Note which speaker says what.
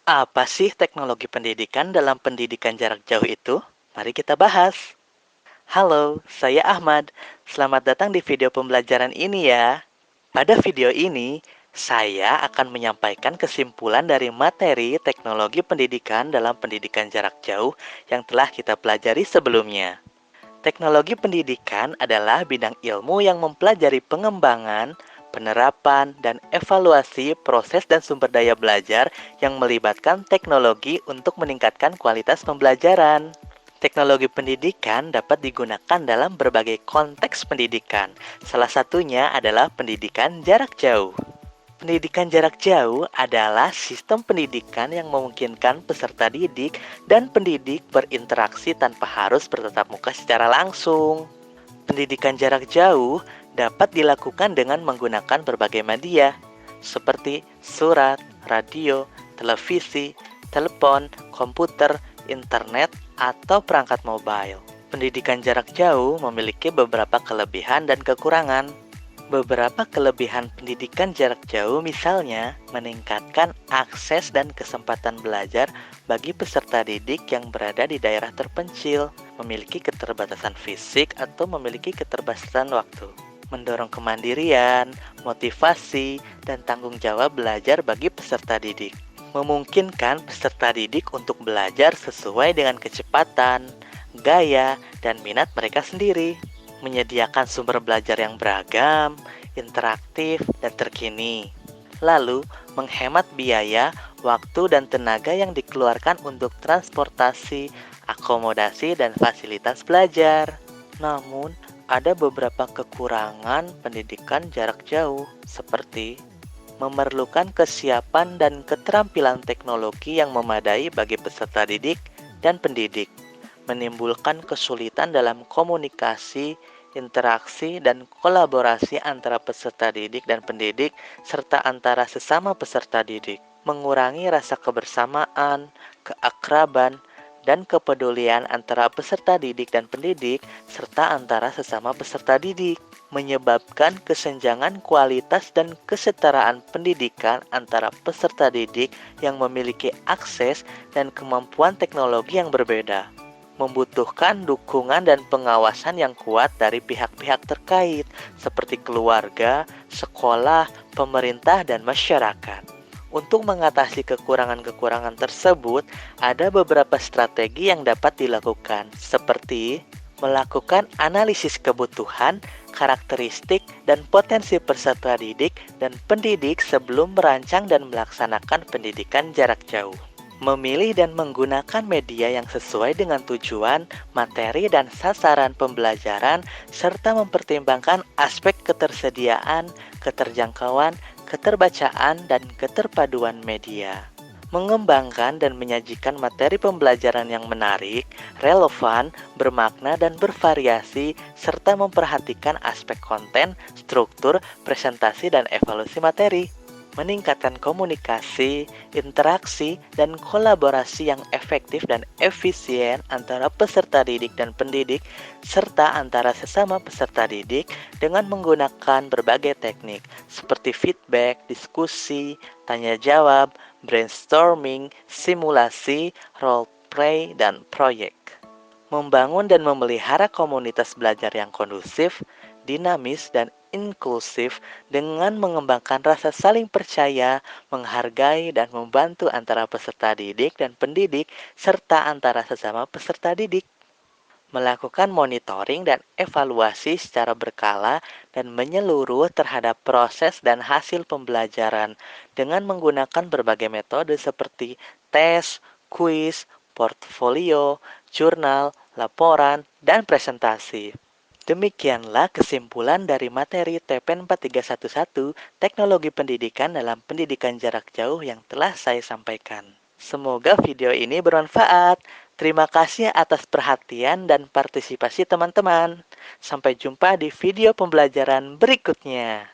Speaker 1: Apa sih teknologi pendidikan dalam pendidikan jarak jauh itu? Mari kita bahas. Halo, saya Ahmad. Selamat datang di video pembelajaran ini ya. Pada video ini, saya akan menyampaikan kesimpulan dari materi teknologi pendidikan dalam pendidikan jarak jauh yang telah kita pelajari sebelumnya. Teknologi pendidikan adalah bidang ilmu yang mempelajari pengembangan, penerapan, dan evaluasi proses dan sumber daya belajar yang melibatkan teknologi untuk meningkatkan kualitas pembelajaran. Teknologi pendidikan dapat digunakan dalam berbagai konteks pendidikan. Salah satunya adalah pendidikan jarak jauh. Pendidikan jarak jauh adalah sistem pendidikan yang memungkinkan peserta didik dan pendidik berinteraksi tanpa harus bertatap muka secara langsung. Pendidikan jarak jauh dapat dilakukan dengan menggunakan berbagai media, seperti surat, radio, televisi, telepon, komputer, internet, atau perangkat mobile. Pendidikan jarak jauh memiliki beberapa kelebihan dan kekurangan. Beberapa kelebihan pendidikan jarak jauh misalnya meningkatkan akses dan kesempatan belajar bagi peserta didik yang berada di daerah terpencil, memiliki keterbatasan fisik atau memiliki keterbatasan waktu. Mendorong kemandirian, motivasi, dan tanggung jawab belajar bagi peserta didik. Memungkinkan peserta didik untuk belajar sesuai dengan kecepatan, gaya, dan minat mereka sendiri. Menyediakan sumber belajar yang beragam, interaktif, dan terkini. Lalu, menghemat biaya, waktu, dan tenaga yang dikeluarkan untuk transportasi, akomodasi, dan fasilitas belajar. Namun, ada beberapa kekurangan pendidikan jarak jauh, seperti memerlukan kesiapan dan keterampilan teknologi yang memadai bagi peserta didik dan pendidik, menimbulkan kesulitan dalam komunikasi, interaksi, dan kolaborasi antara peserta didik dan pendidik, serta antara sesama peserta didik, mengurangi rasa kebersamaan, keakraban, dan kepedulian antara peserta didik dan pendidik, serta antara sesama peserta didik, menyebabkan kesenjangan kualitas dan kesetaraan pendidikan antara peserta didik yang memiliki akses dan kemampuan teknologi yang berbeda, membutuhkan dukungan dan pengawasan yang kuat dari pihak-pihak terkait seperti keluarga, sekolah, pemerintah, dan masyarakat. Untuk mengatasi kekurangan-kekurangan tersebut, ada beberapa strategi yang dapat dilakukan, seperti melakukan analisis kebutuhan, karakteristik, dan potensi peserta didik dan pendidik sebelum merancang dan melaksanakan pendidikan jarak jauh. Memilih dan menggunakan media yang sesuai dengan tujuan, materi, dan sasaran pembelajaran, serta mempertimbangkan aspek ketersediaan, keterjangkauan, keterbacaan, dan keterpaduan media. Mengembangkan dan menyajikan materi pembelajaran yang menarik, relevan, bermakna, dan bervariasi, serta memperhatikan aspek konten, struktur, presentasi, dan evaluasi materi. Meningkatkan komunikasi, interaksi, dan kolaborasi yang efektif dan efisien antara peserta didik dan pendidik, serta antara sesama peserta didik dengan menggunakan berbagai teknik seperti feedback, diskusi, tanya jawab, brainstorming, simulasi, role play, dan proyek. Membangun dan memelihara komunitas belajar yang kondusif, dinamis, dan inklusif dengan mengembangkan rasa saling percaya, menghargai, dan membantu antara peserta didik dan pendidik, serta antara sesama peserta didik. Melakukan monitoring dan evaluasi secara berkala dan menyeluruh terhadap proses dan hasil pembelajaran dengan menggunakan berbagai metode seperti tes, kuis, portfolio, jurnal, laporan, dan presentasi. Demikianlah kesimpulan dari materi TPN 4311 Teknologi Pendidikan dalam Pendidikan Jarak Jauh yang telah saya sampaikan. Semoga video ini bermanfaat. Terima kasih atas perhatian dan partisipasi teman-teman. Sampai jumpa di video pembelajaran berikutnya.